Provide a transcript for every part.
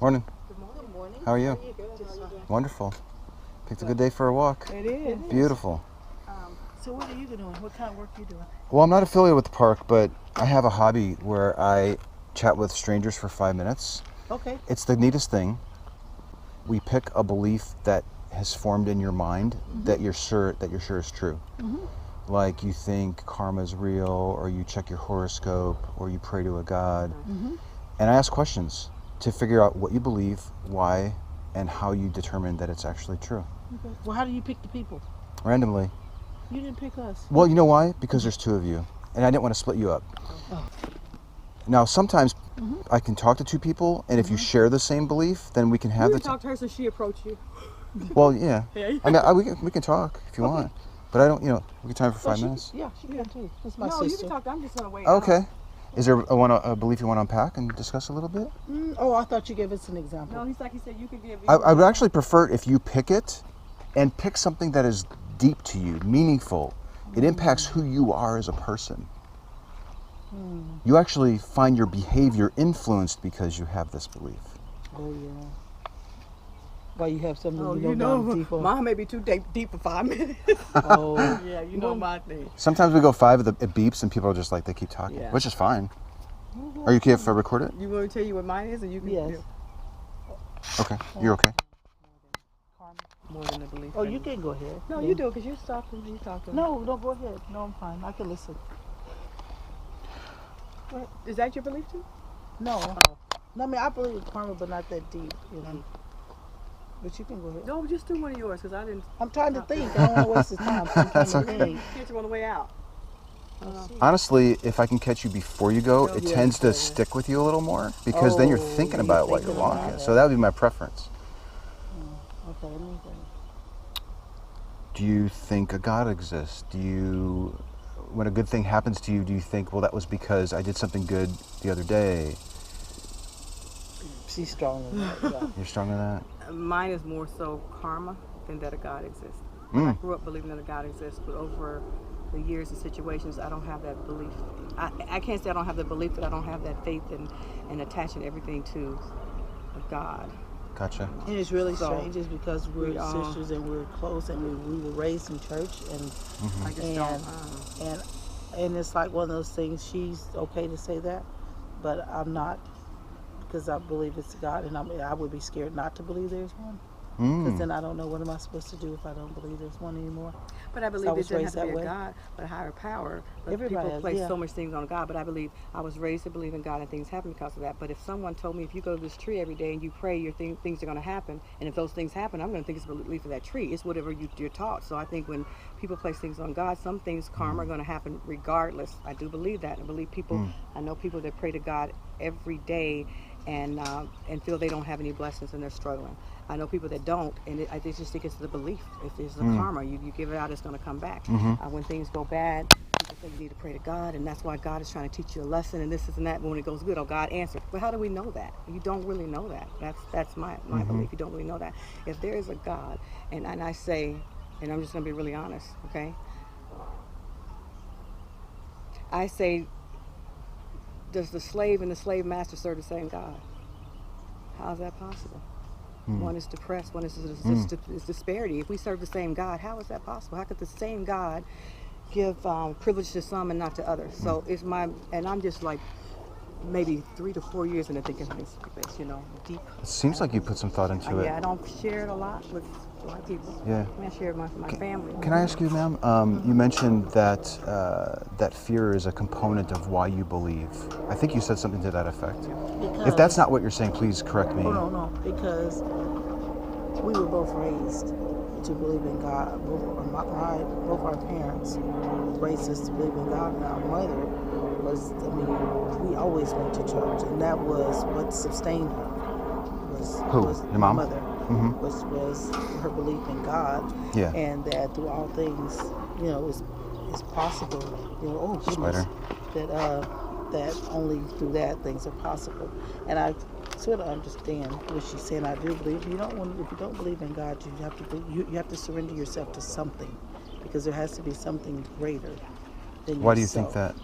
Morning. Good morning. How are you? Wonderful. Picked a good day for a walk. It is. Beautiful. So what are you doing? What kind of work are you doing? Well, I'm not affiliated with the park, but I have a hobby where I chat with strangers for 5 minutes. Okay. It's the neatest thing. We pick a belief that has formed in your mind that you're sure is true. Like you think karma is real, or you check your horoscope, or you pray to a god. And I ask questions to figure out what you believe, why, and how you determine that it's actually true. Okay. Well, how do you pick the people? Randomly. You didn't pick us. Well, you know why? Because there's two of you, and I didn't want to split you up. Oh. Now, sometimes I can talk to two people, and if you share the same belief, then we can have You can talk to her since she approached you. Well, yeah. I mean, we can talk if you want, but I don't. We can time for 5 minutes. Yeah, she can too. That's my No, sister. you can talk. I'm just gonna wait. Okay. Is there a belief you want to unpack and discuss a little bit? Oh, I thought you gave us an example. No, he said you could give. I would actually prefer if you pick it, and pick something that is deep to you, meaningful. It impacts who you are as a person. You actually find your behavior influenced because you have this belief. Oh yeah. Why you have something Oh, you know deep on? mine may be too deep for 5 minutes. Oh. Yeah, you know my thing. Sometimes we go 5, it beeps, and people are just like, they keep talking, Yeah. which is fine. Are you okay if I record it? You want me to tell you what mine is, and you can. Yes. Okay. You're okay? More than a belief. Oh, you can go ahead. No, you do it because you're talking. You talking. No, go ahead. No, I'm fine. I can listen. What? Is that your belief too? No. No, I mean, I believe in karma, but not that deep, But you can go ahead. No, just do one of yours because I didn't. I'm trying to think. I don't want to waste his time. So I'm trying to think. Catch you on the way out. Honestly, if I can catch you before you go, it tends to stick with you a little more because then you're thinking about it while you're walking. So that would be my preference. Okay, let me think. Do you think a God exists? When a good thing happens to you, do you think, well, that was because I did something good the other day? She's strong in that. Yeah. You're strong in that? Mine is more so karma than that a God exists. I grew up believing that a God exists, but over the years and situations, I don't have that belief. I can't say I don't have the belief, but I don't have that faith and attaching everything to a God. Gotcha. And it's really strange is because we're we, sisters and we're close and we were raised in church and I just don't. and it's like one of those things. She's okay to say that, but I'm not, because I believe it's God, and I would be scared not to believe there's one. Because then I don't know what am I supposed to do if I don't believe there's one anymore. But I believe it doesn't have to be a God, but a higher power. But Everybody people place has, so much things on God. But I believe I was raised to believe in God, and things happen because of that. But if someone told me if you go to this tree every day and you pray, things are going to happen, and if those things happen, I'm going to think it's a belief of that tree. It's whatever you're taught. So I think when people place things on God, some things karma are going to happen regardless. I do believe that. I believe people. I know people that pray to God every day and feel they don't have any blessings and they're struggling. I know people that don't, and I just think it's the belief. It's the karma. You give it out, it's going to come back. When things go bad, people say you need to pray to God, and that's why God is trying to teach you a lesson, and this and that. But when it goes good, oh, God answered. But how do we know that? You don't really know that. That's my belief. You don't really know that. If there is a God, and I say, and I'm just going to be really honest, okay? I say, does the slave and the slave master serve the same God? How is that possible? One is depressed, one is disparity. If we serve the same God, how is that possible? How could the same God give privilege to some and not to others? So it's and I'm just like maybe 3 to 4 years into thinking things like this, deep. It seems like you put some thought into it. Yeah, I don't share it a lot with a lot of people. Yeah. I share it with my family. Can I ask you, ma'am? You mentioned that that fear is a component of why you believe. I think you said something to that effect. If that's not what you're saying, please correct me. Oh, no, because we were both raised to believe in God. Both our parents raised us to believe in God, and our mother we always went to church, and that was what sustained her. Was your mom? Mother. Was her belief in God, and that through all things, it's possible. Oh goodness, that only through that things are possible. And I sort of understand what she's saying. I do believe if you don't believe in God, you have to surrender yourself to something, because there has to be something greater than yourself. Why do you think that?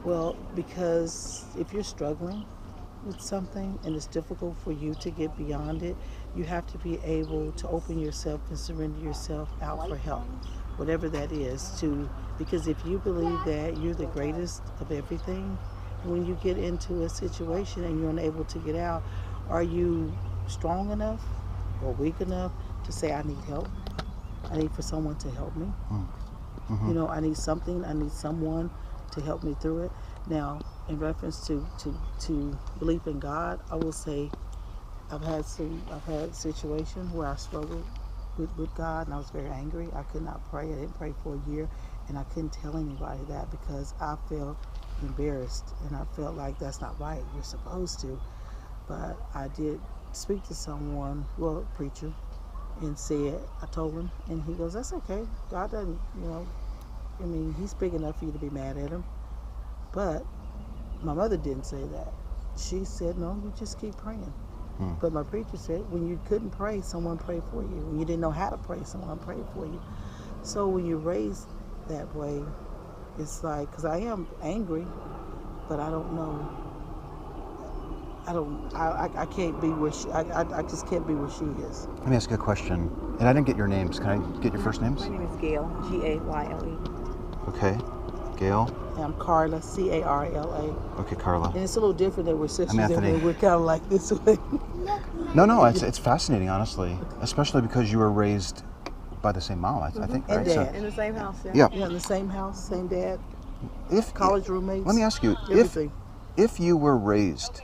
Well, because if you're struggling with something and it's difficult for you to get beyond it, you have to be able to open yourself and surrender yourself out for help, whatever that is. Because if you believe that you're the greatest of everything, when you get into a situation and you're unable to get out, are you strong enough or weak enough to say, I need help? I need for someone to help me. Mm-hmm. I need something, I need someone to help me through it. Now, in reference to belief in God, I will say I've had situations where I struggled with God, and I was very angry. I could not pray. I didn't pray for a year, and I couldn't tell anybody that because I felt embarrassed, and I felt like that's not right. You're supposed to. But I did speak to someone, a preacher, and I told him, and he goes, that's okay. God doesn't, he's big enough for you to be mad at him. But my mother didn't say that. She said, no, you just keep praying. But my preacher said, when you couldn't pray, someone prayed for you. When you didn't know how to pray, someone prayed for you. So when you're raised that way, it's like, because I am angry, but I don't know. I can't be where I just can't be where she is. Let me ask you a question. And I didn't get your names. Can I get your first names? My name is Gayle, Gayle. Okay. Gayle. And I'm Carla, Carla. Okay, Carla. And it's a little different that we're sisters. I'm Anthony. We're kind of like this way. No, it's fascinating, honestly, especially because you were raised by the same mom, I think, and right? dad. In the same house, yeah. Yeah, in the same house, same dad. If college roommates. Let me ask you, if you were raised,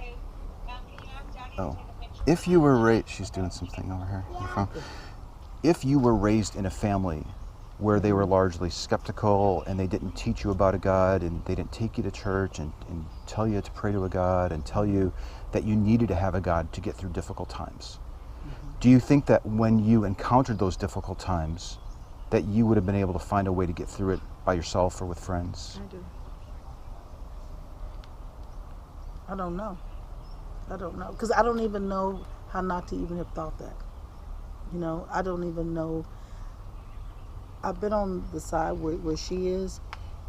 she's doing something over here in the front. If you were raised in a family where they were largely skeptical and they didn't teach you about a God and they didn't take you to church and tell you to pray to a God and tell you that you needed to have a God to get through difficult times, do you think that when you encountered those difficult times that you would have been able to find a way to get through it by yourself or with friends? I do. I don't know. Because I don't even know how not to even have thought that. I don't even know. I've been on the side where she is,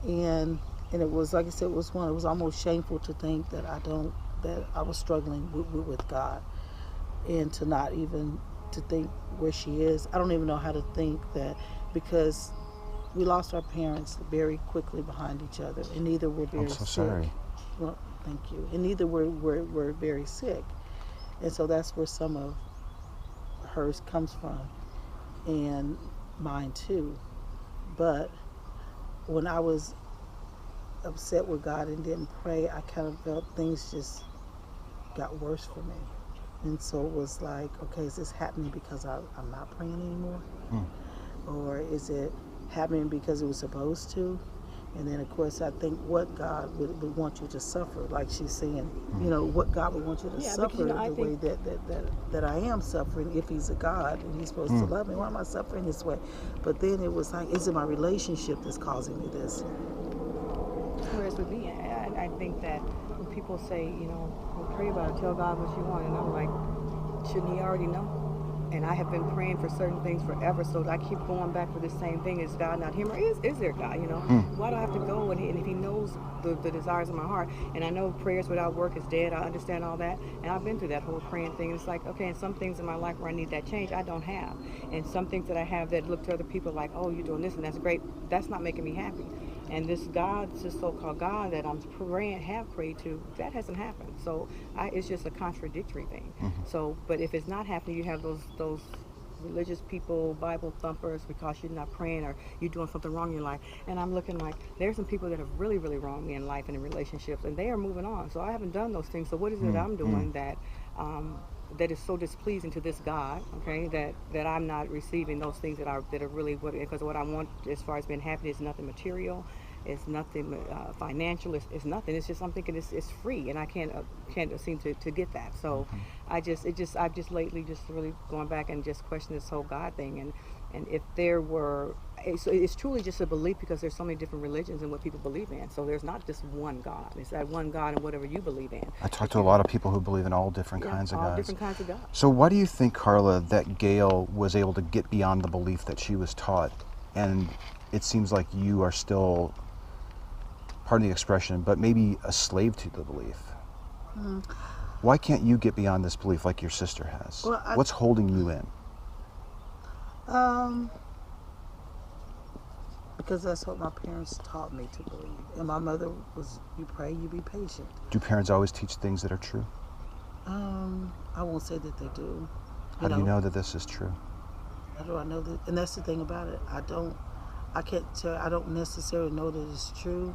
and it was, like I said, it was almost shameful to think that I was struggling with God, and to not even to think where she is. I don't even know how to think that, because we lost our parents very quickly behind each other, and neither were very sick. I'm so sorry. Well, thank you. And neither were very sick, and so that's where some of hers comes from, and mine too. But when I was upset with God and didn't pray, I kind of felt things just got worse for me. And so it was like, okay, is this happening because I'm not praying anymore? Or is it happening because it was supposed to? And then, of course, I think what God would want you to suffer, like she's saying, what God would want you to suffer the way that I am suffering if he's a God and he's supposed to love me. Why am I suffering this way? But then it was like, is it my relationship that's causing me this? Whereas with me, I think that when people say, well, pray about it, tell God what you want, and I'm like, shouldn't he already know? And I have been praying for certain things forever, so I keep going back for the same thing. Is God not him, or is there God? Why do I have to go? And if he knows the desires of my heart, and I know prayers without work is dead, I understand all that, and I've been through that whole praying thing. It's like, okay, and some things in my life where I need that change, I don't have. And some things that I have that look to other people like, oh, you're doing this, and that's great. That's not making me happy. And this God, this so-called God that I'm have prayed to, that hasn't happened. So it's just a contradictory thing. So, but if it's not happening, you have those religious people, Bible thumpers, because you're not praying or you're doing something wrong in your life. And I'm looking like, there's some people that have really, really wronged me in life and in relationships, and they are moving on. So I haven't done those things. So what is it I'm doing that is so displeasing to this God, okay, that I'm not receiving those things that are really because what I want as far as being happy is nothing material, it's nothing financial, it's nothing. It's just I'm thinking it's free, and I can't seem to get that. So I've just lately just really going back and just questioning this whole God thing, and if there were. So it's truly just a belief, because there's so many different religions and what people believe in. So there's not just one God. It's that one God and whatever you believe in. I talk to a lot of people who believe in all different kinds of gods. All different kinds of gods. So why do you think, Carla, that Gayle was able to get beyond the belief that she was taught? And it seems like you are still pardon the expression, but maybe a slave to the belief. Why can't you get beyond this belief like your sister has? Well, What's holding you in? Because that's what my parents taught me to believe. And my mother was, you pray, you be patient. Do parents always teach things that are true? I won't say that they do. How do you know that this is true? How do I know that? And that's the thing about it. I don't necessarily know that it's true.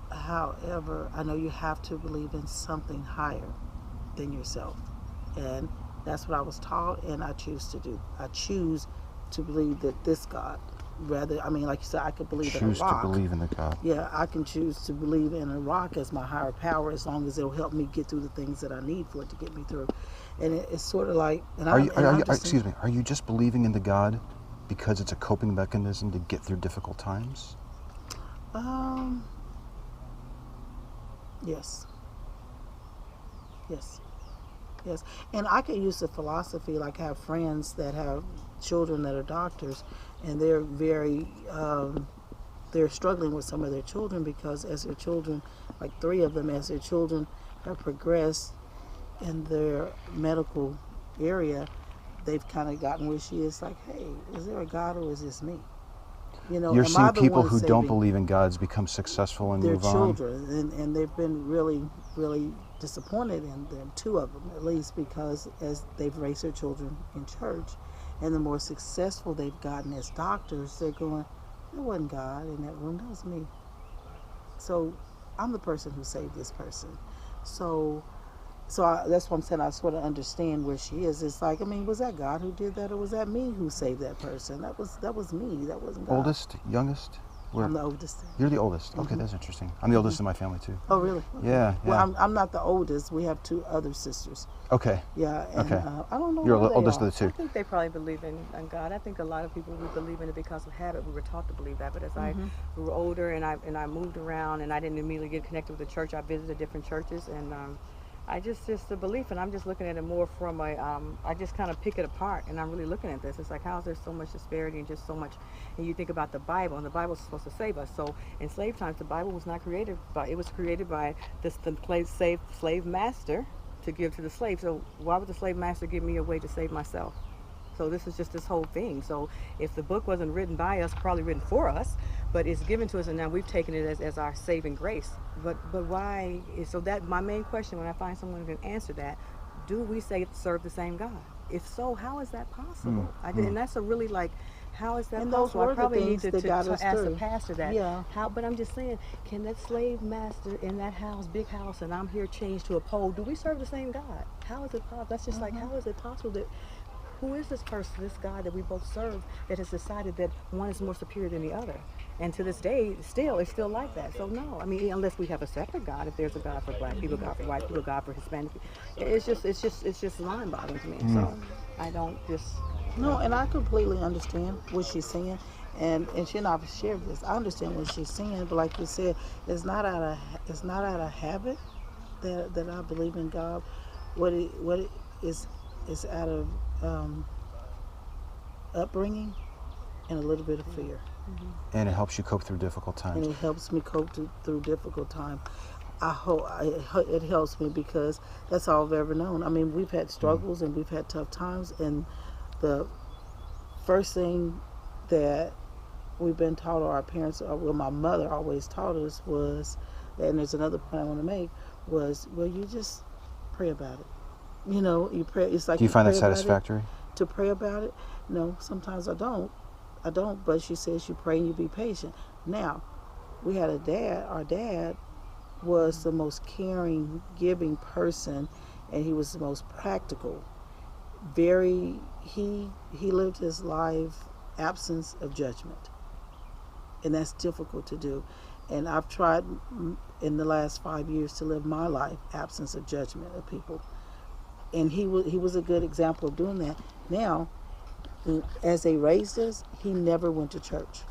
However, I know you have to believe in something higher than yourself. And that's what I was taught, and I choose to do. I choose to believe that this God, rather, I mean, like you said, I could believe in a rock. Choose to believe in the God. Yeah, I can choose to believe in a rock as my higher power, as long as it'll help me get through the things that I need for it to get me through. And it's sort of like, excuse me, are you just believing in the God because it's a coping mechanism to get through difficult times? Yes. And I can use the philosophy, like I have friends that have children that are doctors, and they're very, they're struggling with some of their children, because as their children, like 3 of them, as their children have progressed in their medical area, they've kind of gotten where she is, like, hey, is there a God, or is this me? You know, you're seeing people who don't believe in God's become successful and move on. Their children, and they've been really, really disappointed in them, 2 of them at least, because as they've raised their children in church, and the more successful they've gotten as doctors, they're going, it wasn't God in that room, that was me. So I'm the person who saved this person. So that's what I'm saying. I sort of understand where she is. It's like, I mean, was that God who did that, or was that me who saved that person? That was me. That wasn't God. Oldest, youngest? I'm the oldest. You're the oldest. Okay, that's interesting. I'm the oldest in my family too. Oh, really? Okay. Yeah. Well, I'm not the oldest. We have 2 other sisters. Okay. Yeah. And, okay. I don't know. You're the where oldest they of the 2. I think they probably believe in God. I think a lot of people we believe in it because of habit. We were taught to believe that. But as I grew older and I moved around, and I didn't immediately get connected with the church, I visited different churches, and I just the belief, and I'm just looking at it more from a, I just kind of pick it apart, and I'm really looking at this. It's like, how is there so much disparity and just so much, and you think about the Bible, and the Bible's supposed to save us. So in slave times, the Bible was not created by, it was created by the slave master to give to the slave. So why would the slave master give me a way to save myself? So this is just this whole thing. So if the book wasn't written by us, probably written for us, but it's given to us, and now we've taken it as our saving grace. But why? So that my main question, when I find someone who can answer that, do we serve the same God? If so, how is that possible? And that's a really like, how is that and possible? Those I probably need to ask a pastor that. Yeah. How? But I'm just saying, can that slave master in that house, big house, and I'm here changed to a pole? Do we serve the same God? How is it possible? That's just like, how is it possible that? Who is this person, this God that we both serve, that has decided that one is more superior than the other? And to this day, it's still like that. So no, I mean, unless we have a separate God, if there's a God for black people, God for white people, God for Hispanic people, it's just mind-boggling to me. So I don't just. No, and I completely understand what she's saying, and she and I've shared this. I understand what she's saying, but like you said, it's not out of habit that I believe in God. What it is out of upbringing and a little bit of fear. And it helps you cope through difficult times. And it helps me cope through difficult time. I hope it helps me, because that's all I've ever known. I mean, we've had struggles and we've had tough times, and the first thing that we've been taught, or our parents, or well, my mother always taught us was, and there's another point I want to make, was, well, you just pray about it. You know, you pray. It's like. Do you find that satisfactory? To pray about it? No, sometimes I don't. But she says you pray and you be patient. Now, we had a dad. Our dad was the most caring, giving person, and he was the most practical. He lived his life absence of judgment, and that's difficult to do. And I've tried in the last 5 years to live my life absence of judgment of people. And he was a good example of doing that. Now, as they raised us, he never went to church.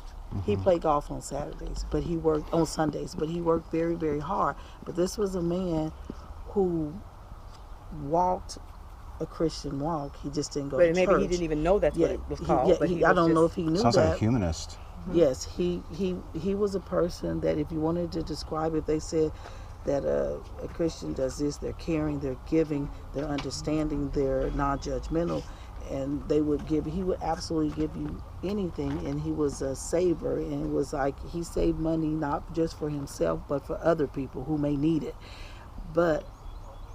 He played golf on Saturdays, but he worked on Sundays, but he worked very, very hard. But this was a man who walked a Christian walk. He just didn't go to church. But maybe he didn't even know that's what it was called. I don't know if he knew that. Sounds like a humanist. Yes, he was a person that if you wanted to describe it, they said that a Christian does this: they're caring, they're giving, they're understanding, they're non-judgmental, and he would absolutely give you anything. And he was a saver, and it was like he saved money not just for himself but for other people who may need it. But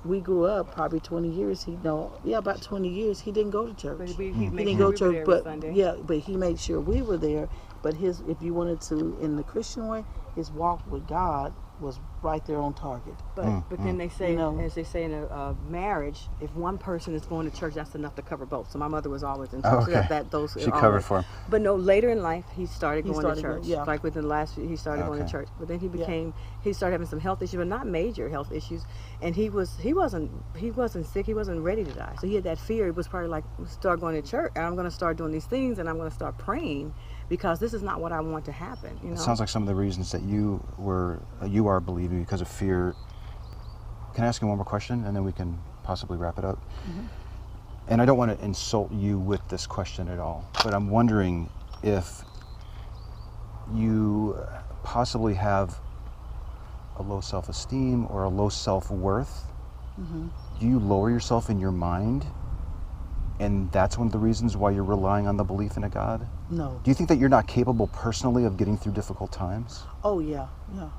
we grew up probably 20 years. About 20 years. He didn't go to church. But He he didn't go to church, but Sunday. but he made sure we were there. But if you wanted to, in the Christian way, his walk with God was right there on target. But then they say, as they say in a marriage, if one person is going to church, that's enough to cover both. So my mother was always in church. Okay. She covered for him. But no, later in life, he started going to church. Yeah. Like within the last year, he started going to church. But then he started having some health issues, but not major health issues. And he wasn't sick. He wasn't ready to die. So he had that fear. It was probably like, start going to church, and I'm going to start doing these things, and I'm going to start praying, because this is not what I want to happen. It sounds like some of the reasons that you are believing because of fear. Can I ask you one more question, and then we can possibly wrap it up? Mm-hmm. And I don't want to insult you with this question at all, but I'm wondering if you possibly have a low self-esteem or a low self-worth. Mm-hmm. Do you lower yourself in your mind, and that's one of the reasons why you're relying on the belief in a God? No. Do you think that you're not capable personally of getting through difficult times? Oh, yeah.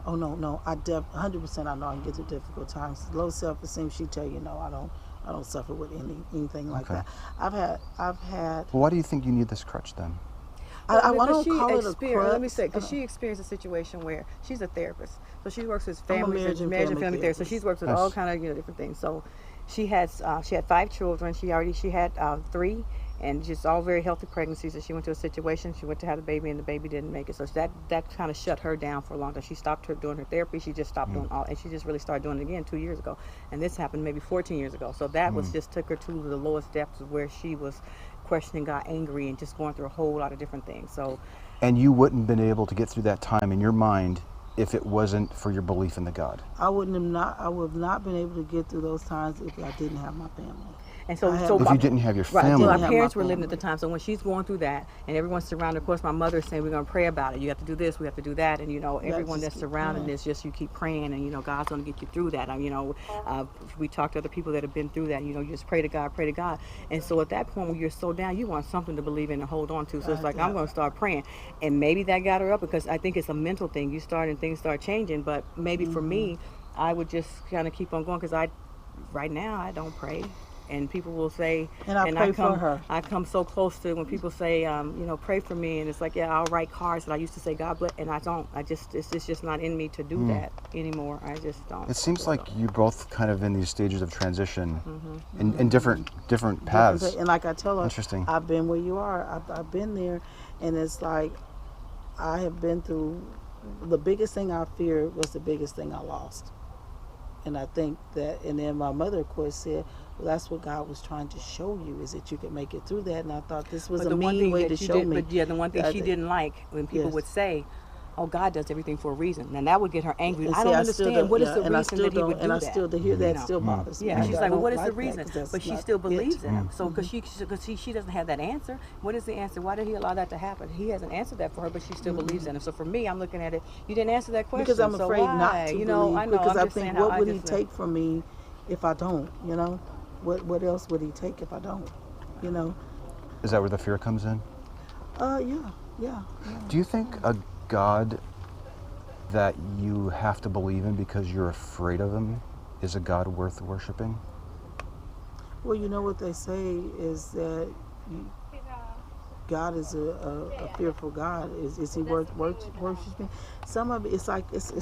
Oh, no. 100% I know I can get through difficult times. Low self-esteem, she tell you, no, I don't suffer with anything like that. I've had. Well, why do you think you need this crutch then? I don't call it a crutch. Let me say, because she experienced a situation where she's a therapist, so she works with marriage and family therapist. So she's worked with all kind of different things. So she had 5 children. She had 3. And just all very healthy pregnancies. And she went to a situation. She went to have a baby, and the baby didn't make it. So that kind of shut her down for a long time. She stopped doing her therapy. She just stopped doing all, and she just really started doing it again 2 years ago. And this happened maybe 14 years ago. So that was just took her to the lowest depths of where she was questioning God, angry, and just going through a whole lot of different things. So. And you wouldn't have been able to get through that time in your mind if it wasn't for your belief in the God. I would have not been able to get through those times if I didn't have my family. And if you didn't have your family. Right, so our parents were living at the time. So when she's going through that, and everyone's surrounded, of course, my mother is saying, we're going to pray about it. You have to do this, we have to do that. And, everyone that's surrounding this, just you keep praying, and, God's going to get you through that. We talk to other people that have been through that, you just pray to God. And so at that point, when you're so down, you want something to believe in and hold on to. So it's like, I'm going to start praying. And maybe that got her up, because I think it's a mental thing. You start and things start changing. But maybe for me, I would just kind of keep on going, because right now, I don't pray. And people will say, and I pray for her. I come so close to when people say, pray for me, and it's like, I'll write cards that I used to say God bless, and I don't. It's just not in me to do that anymore. I just don't. It seems like you're both kind of in these stages of transition, in different paths. And like I tell her, interesting. I've been where you are. I've been there, and it's like I have been through. The biggest thing I feared was the biggest thing I lost. And I think that, and then my mother, of course, said, well, that's what God was trying to show you, is that you could make it through that. And I thought this was a mean way to show me. But the one thing she didn't like, when people would say, oh, God does everything for a reason. And that would get her angry. I don't understand. What is the reason that he would do that? And I still, to hear that still bothers me. Yeah, she's like, well, what is the reason? But she still believes in him. So, because she doesn't have that answer. What is the answer? Why did he allow that to happen? He hasn't answered that for her, but she still believes in him. So for me, I'm looking at it, you didn't answer that question. Because I'm afraid not to believe. I know. Because I think, what would he take from me if I don't, What else would he take if I don't, Is that where the fear comes in? Yeah. Do you think a God that you have to believe in because you're afraid of him is a God worth worshiping? Well, what they say is that God is a fearful God. Is he worth worshiping? Some of it, it's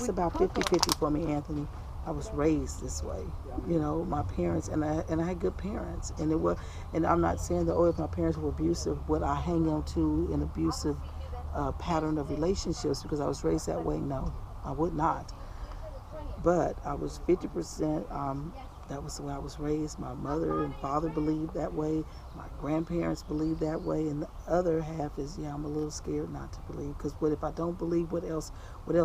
about 50-50 for me, Anthony. I was raised this way, my parents, and I had good parents, and I'm not saying that, if my parents were abusive, would I hang on to an abusive pattern of relationships because I was raised that way? No, I would not. But I was 50%, that was the way I was raised. My mother and father believed that way. My grandparents believed that way. And the other half is, I'm a little scared not to believe. Because what if I don't believe? What else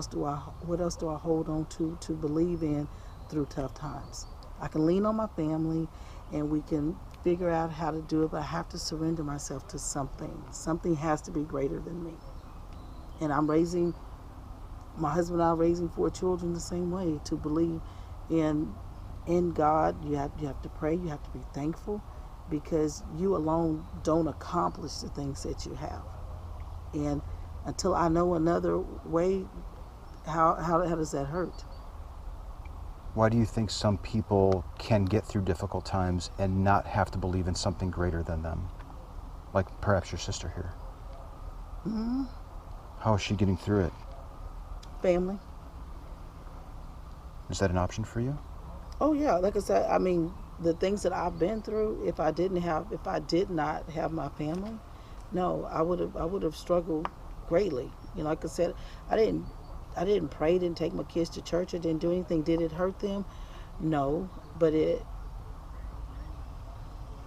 do I hold on to believe in through tough times? I can lean on my family, and we can figure out how to do it. But I have to surrender myself to something. Something has to be greater than me. And my husband and I are raising 4 children the same way, to believe in God. You have to pray, you have to be thankful, because you alone don't accomplish the things that you have. And until I know another way, how does that hurt? Why do you think some people can get through difficult times and not have to believe in something greater than them? Like perhaps your sister here. Mm-hmm. How is she getting through it? Family. Is that an option for you? Oh yeah, like I said, I mean, the things that I've been through, if I did not have my family, no, I would have struggled greatly. Like I said, I didn't pray, didn't take my kids to church, I didn't do anything. Did it hurt them? No, but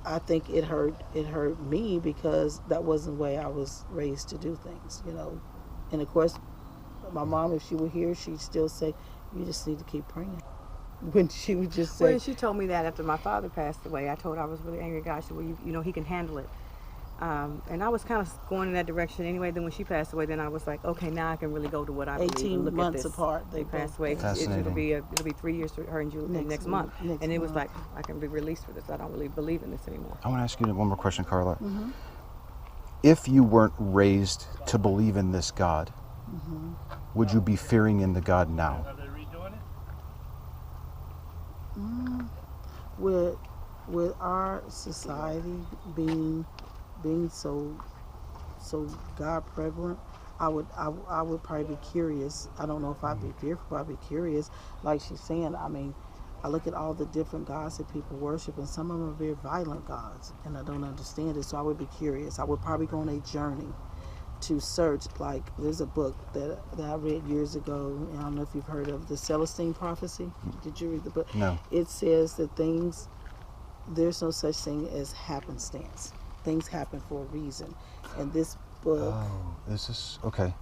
I think it hurt me, because that wasn't the way I was raised to do things, And of course, my mom, if she were here, she'd still say, you just need to keep praying. When she would just say... Well, she told me that after my father passed away. I told her I was really angry. God said, well, he can handle it. And I was kind of going in that direction anyway. Then when she passed away, then I was like, okay, now I can really go to what I believe. 18 months apart. They passed away. It'll be 3 years for her next month. And it was like, I can be released for this. I don't really believe in this anymore. I want to ask you one more question, Carla. Mm-hmm. If you weren't raised to believe in this God, mm-hmm. would you be fearing in the God now? With our society being so God prevalent, I would probably be curious. I don't know if I'd be fearful, I'd be curious. Like she's saying, I mean, I look at all the different gods that people worship, and some of them are very violent gods, and I don't understand it, so I would be curious. I would probably go on a journey to search. Like, there's a book that I read years ago, and I don't know if you've heard of the Celestine Prophecy. Did you read the book? No. It says that there's no such thing as happenstance. Things happen for a reason. And this book... Oh, is this... Okay.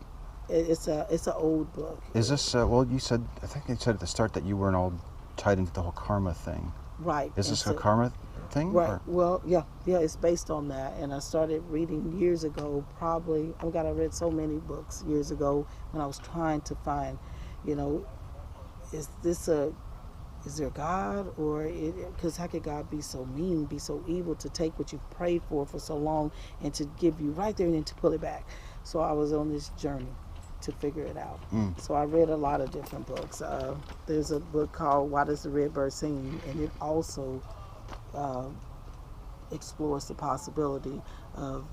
It's an old book. Is this... well, I think you said at the start that you weren't all tied into the whole karma thing. Right. Is this a karma thing? Right. Or? Well, yeah, it's based on that. And I started reading years ago, probably... I read so many books years ago when I was trying to find, is there God? Or because how could God be so mean, be so evil, to take what you've prayed for so long and to give you right there and then to pull it back? So I was on this journey to figure it out. So I read a lot of different books. There's a book called Why Does the Red Bird Sing? And it also explores the possibility of,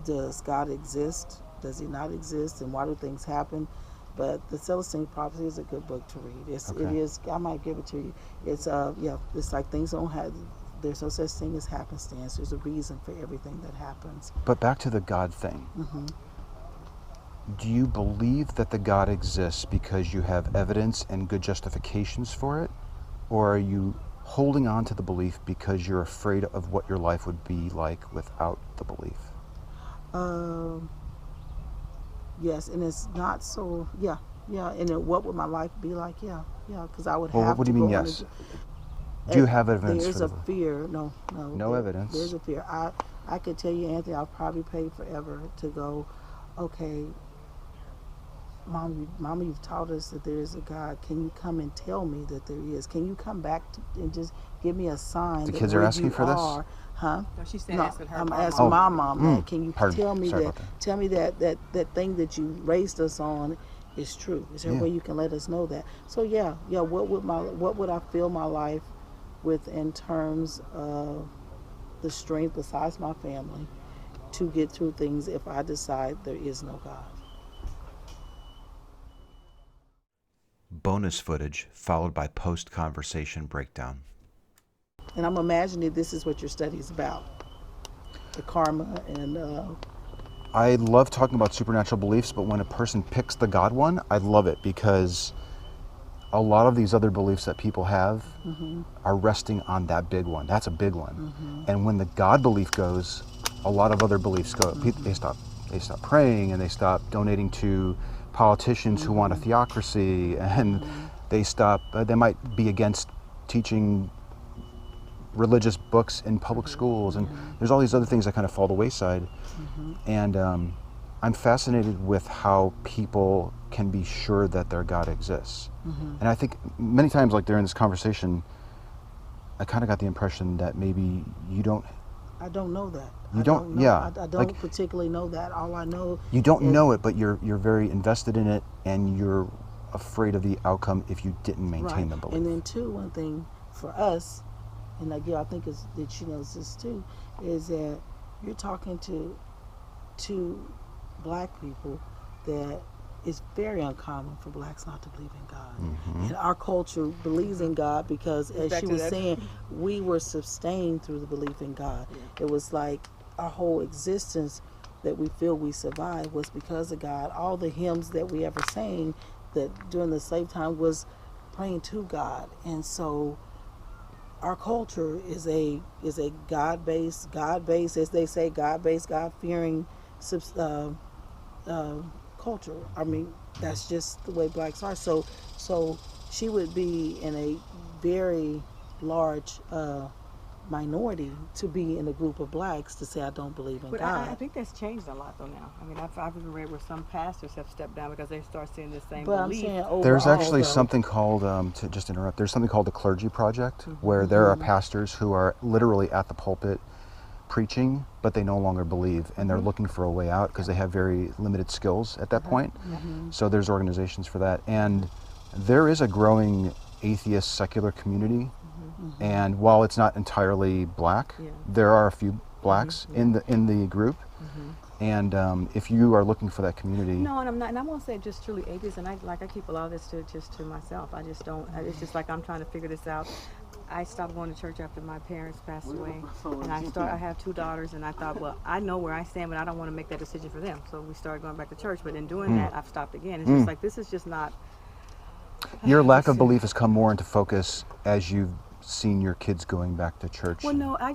does God exist? Does he not exist? And why do things happen? But the Celestine Prophecy is a good book to read. It is. I might give it to you. It's It's like things don't have. There's no such thing as happenstance. There's a reason for everything that happens. But back to the God thing. Mm-hmm. Do you believe that the God exists because you have evidence and good justifications for it? Or are you holding on to the belief because you're afraid of what your life would be like without the belief? Yes, and it's not so, yeah. And then what would my life be like? Yeah, because I would well, have what to do you mean, go yes? Do you have evidence There's for a fear. No evidence. There's a fear. I could tell you, Anthony, I'll probably pay forever to go, okay, Mama, you've taught us that there is a God. Can you come and tell me that there is? Can you come back and just give me a sign? The that kids are asking for this? Huh? No, she said asking her. I'm asking my mom that. Can you tell me Sorry that? Tell me that thing that you raised us on is true. Is there a way you can let us know that? So yeah. What would I fill my life with in terms of the strength besides my family to get through things if I decide there is no God? Bonus footage followed by post-conversation breakdown. And I'm imagining this is what your study is about, the karma and... I love talking about supernatural beliefs, but when a person picks the God one, I love it because a lot of these other beliefs that people have are resting on that big one. That's a big one. And when the God belief goes, a lot of other beliefs go. They stop praying, and they stop donating to politicians who want a theocracy, and they might be against teaching religious books in public schools, and there's all these other things that kind of fall to the wayside. And I'm fascinated with how people can be sure that their God exists. And I think many times, like during this conversation, I kind of got the impression that maybe you don't. I don't know that. You don't, yeah. I don't like, particularly know that. All I know. You don't know it, but you're very invested in it, and you're afraid of the outcome if you didn't maintain the belief. And then too, one thing for us, and again, I think is that she knows this too, is that you're talking to black people that it's very uncommon for blacks not to believe in God. And our culture believes in God because, as she was saying, we were sustained through the belief in God. It was like our whole existence that we feel we survived was because of God. All the hymns that we ever sang that during the slave time was praying to God. And so our culture is a God-based, as they say, God-based, God-fearing culture. I mean, that's just the way blacks are. So she would be in a very large minority to be in a group of blacks to say I don't believe in but God. I think that's changed a lot though now. I mean, I've even read where some pastors have stepped down because they start seeing the same But belief. I'm saying overall, There's actually though, something called, to just interrupt, there's something called the Clergy Project, where there are pastors who are literally at the pulpit preaching, but they no longer believe, and they're looking for a way out because they have very limited skills at that point. So there's organizations for that. And there is a growing atheist secular community, and while it's not entirely black, there are a few blacks in the group. And if you are looking for that community, No, and I'm not, and I won't say just truly atheist. And I keep a lot of this to myself. I just don't. It's just like I'm trying to figure this out. I stopped going to church after my parents passed away, and I have 2 daughters, and I thought, well, I know where I stand, but I don't want to make that decision for them. So we started going back to church. But in doing that, I've stopped again. It's just like this is just not. your lack of belief has come more into focus as you've seen your kids going back to church. Well, no, I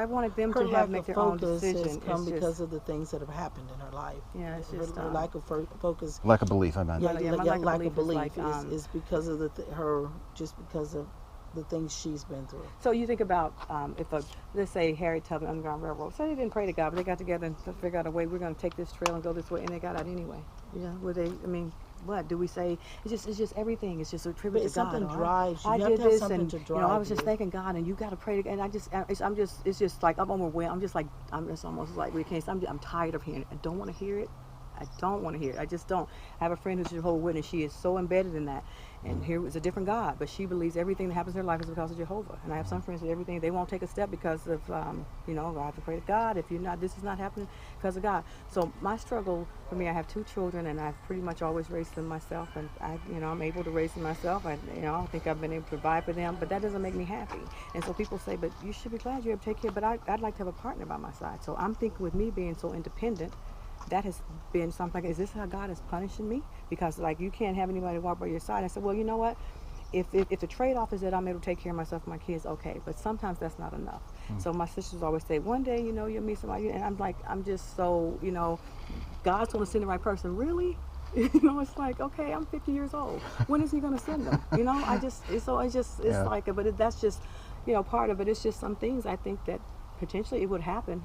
wanted them her to lack make of their own focus decision. has come It's because just, of the things that have happened in her life. Yeah, it's just her lack of focus. Lack of belief, I meant. my Lack of belief is like, is because of just because of the things she's been through. So you think about if let's say Harriet Tubman Underground Railroad, say they didn't pray to God, but they got together and figured out a way, we're going to take this trail and go this way, and they got out anyway. What do we say? It's just everything. It's just a tribute to God. Something drives you. I You have did to have this, something and to I drive was just you. thanking God, and you got to pray to. And it's just like I'm overwhelmed. I'm just almost like we can't. I'm tired of hearing it. I don't want to hear it. I don't want to hear it. I just don't. I have a friend who's a Jehovah's Witness. She is so embedded in that. And here was a different God, but she believes everything that happens in her life is because of Jehovah. And I have some friends that everything, they won't take a step because of, I have to pray to God. If you're not, this is not happening because of God. So my struggle, for me, I have 2 children, and I've pretty much always raised them myself. And I'm able to raise them myself. I think I've been able to provide for them, but that doesn't make me happy. And so people say, but you should be glad you're able to take care. But I'd like to have a partner by my side. So I'm thinking with me being so independent, that has been something. Is this how God is punishing me? Because you can't have anybody walk by your side. I said, well, you know what? If the trade-off is that I'm able to take care of myself and my kids, okay. But sometimes that's not enough. So my sisters always say, one day, you'll meet somebody, and I'm just so, God's going to send the right person. Really? It's like, okay, I'm 50 years old. When is He going to send them? But that's just, part of it. It's just some things I think that potentially it would happen.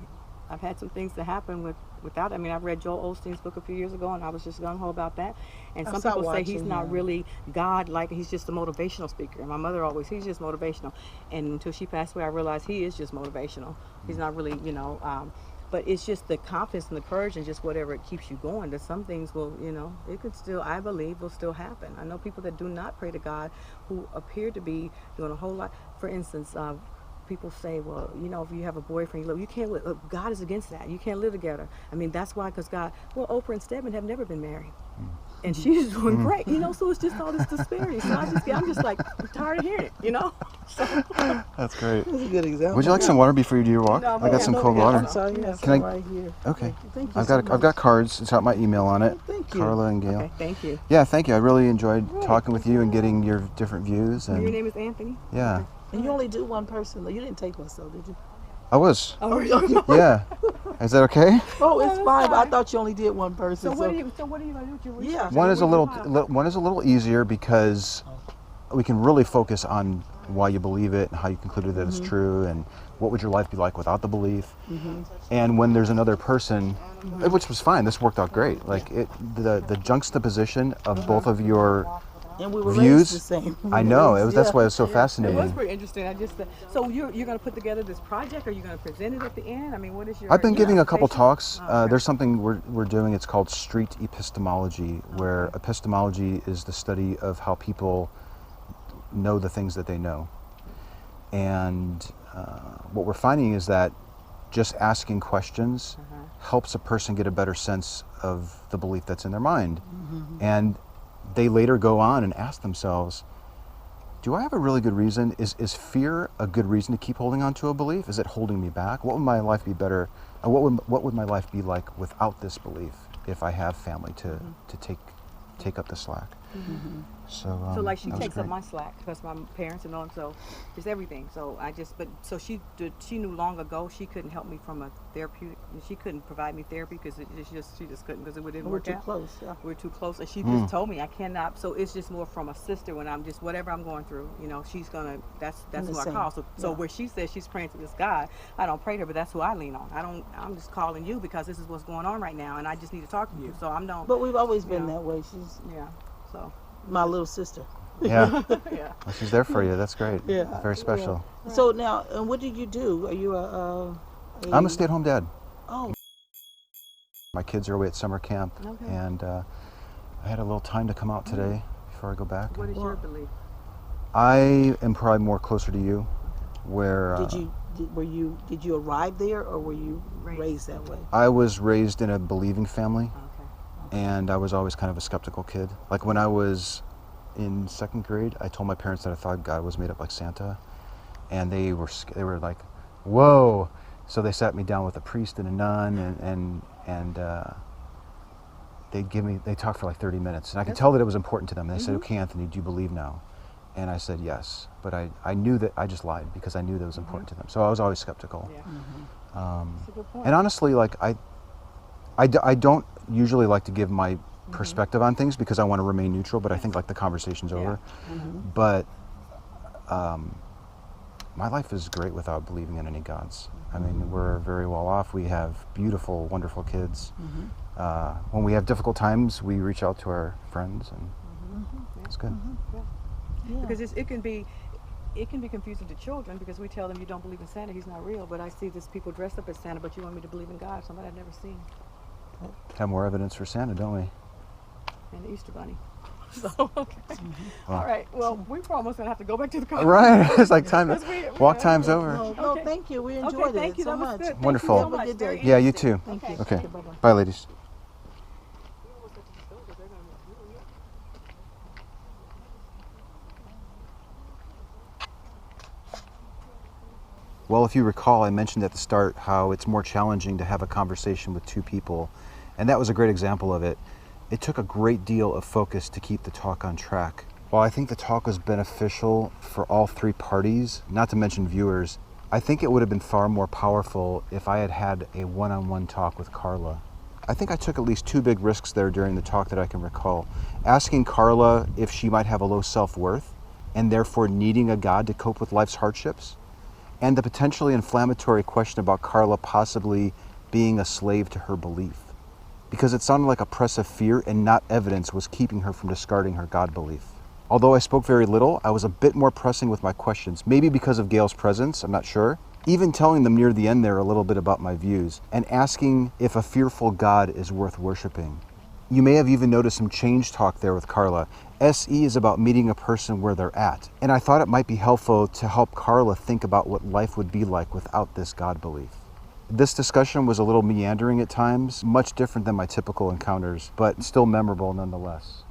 I've had some things that happen without. I mean, I read Joel Osteen's book a few years ago, and I was just gung-ho about that. And some people say he's not really God, like he's just a motivational speaker. And my mother he's just motivational. And until she passed away, I realized he is just motivational. He's not really, but it's just the confidence and the courage and just whatever it keeps you going. That some things will, it could still, I believe, will still happen. I know people that do not pray to God who appear to be doing a whole lot. For instance, people say, well, if you have a boyfriend, you can't live. God is against that. You can't live together. I mean, that's why, because God, Oprah and Stedman have never been married. And she's doing great, so it's just all this disparity. So I'm just like, I'm tired of hearing it, So. That's great. That's a good example. Would you like some water before you do your walk? No, I got some cold water. I'm sorry, Can I? right here. Okay. Thank you. I've got cards. It's got my email on it. Thank you. Carla and Gayle. Okay, thank you. Yeah, thank you. I really enjoyed talking with you and getting your different views. And Your name is Anthony? yeah. Okay. And you only do one person. You didn't take one, so did you? I was. Oh, Yeah. Is that okay? Oh, it's No, fine. But I fine. thought you only did one person. So what are you going to do with your research? Yeah. One is a What do you one is a little easier because we can really focus on why you believe it and how you concluded that it's true and what would your life be like without the belief. And when there's another person, which was fine. This worked out great. Like the juxtaposition of both of your and we were views. Raised the same. I know. That's why it was so fascinating. It was pretty interesting. So you're going to put together this project, or are you going to present it at the end? I mean, what is your? I've been giving a couple talks. Okay. There's something we're doing. It's called street epistemology, where epistemology is the study of how people know the things that they know. And what we're finding is that just asking questions helps a person get a better sense of the belief that's in their mind. And they later go on and ask themselves, do I have a really good reason? Is fear a good reason to keep holding on to a belief? Is it holding me back? What would my life be better? What would my life be like without this belief if I have family to take up the slack? So like she takes up my slack because my parents and all, so it's everything. So she knew long ago she couldn't help me from a therapeutic. She couldn't provide me therapy because she just couldn't, because it didn't work out. We're too close. Yeah. We're too close, and she just told me I cannot. So it's just more from a sister when I'm just whatever I'm going through. She's gonna. That's who I call. So where she says she's praying to this God, I don't pray to her, but that's who I lean on. I'm just calling you because this is what's going on right now, and I just need to talk to you. So I'm not. But we've always been that way. So. My little sister. Yeah. Yeah. Well, she's there for you. That's great. Yeah. Very special. Yeah. So now, and what do you do? Are you I'm a stay-at-home dad. Oh. My kids are away at summer camp, and I had a little time to come out today before I go back. What is your belief? I am probably more closer to you, where... Did you arrive there, or were you raised that way? I was raised in a believing family. Okay. And I was always kind of a skeptical kid. Like when I was in second grade, I told my parents that I thought God was made up like Santa, and they were like, "Whoa!" So they sat me down with a priest and a nun, and they talked for like 30 minutes, and I could tell that it was important to them. And they said, "Okay, Anthony, do you believe now?" And I said yes, but I knew that I just lied because I knew that it was important to them. So I was always skeptical. Yeah. That's a good point. And honestly, like I don't usually like to give my perspective on things because I want to remain neutral, but I think like the conversation's over. But my life is great without believing in any gods. I mean, we're very well off. We have beautiful, wonderful kids. When we have difficult times, we reach out to our friends, and it's good. Yeah. Because it can be confusing to children because we tell them you don't believe in Santa, he's not real. But I see these people dressed up as Santa, but you want me to believe in God, somebody I've never seen. Have more evidence for Santa, don't we? And the Easter Bunny. So, okay. All right. Well, we're almost going to have to go back to the car. Right. It's like time. Walk time's over. No, thank you. We enjoyed it so much. Good. Wonderful. Thank you so much. Good day. Yeah, you too. Thank you. Okay. Bye-bye. Bye, ladies. Well, if you recall, I mentioned at the start how it's more challenging to have a conversation with two people, and that was a great example of it. It took a great deal of focus to keep the talk on track. While I think the talk was beneficial for all three parties, not to mention viewers, I think it would have been far more powerful if I had had a one-on-one talk with Carla. I think I took at least two big risks there during the talk that I can recall. Asking Carla if she might have a low self-worth and therefore needing a God to cope with life's hardships, and the potentially inflammatory question about Carla possibly being a slave to her belief, because it sounded like oppressive fear and not evidence was keeping her from discarding her God belief. Although I spoke very little, I was a bit more pressing with my questions, maybe because of Gayle's presence, I'm not sure. Even telling them near the end there a little bit about my views, and asking if a fearful God is worth worshiping. You may have even noticed some change talk there with Carla. SE is about meeting a person where they're at, and I thought it might be helpful to help Carla think about what life would be like without this God belief. This discussion was a little meandering at times, much different than my typical encounters, but still memorable nonetheless.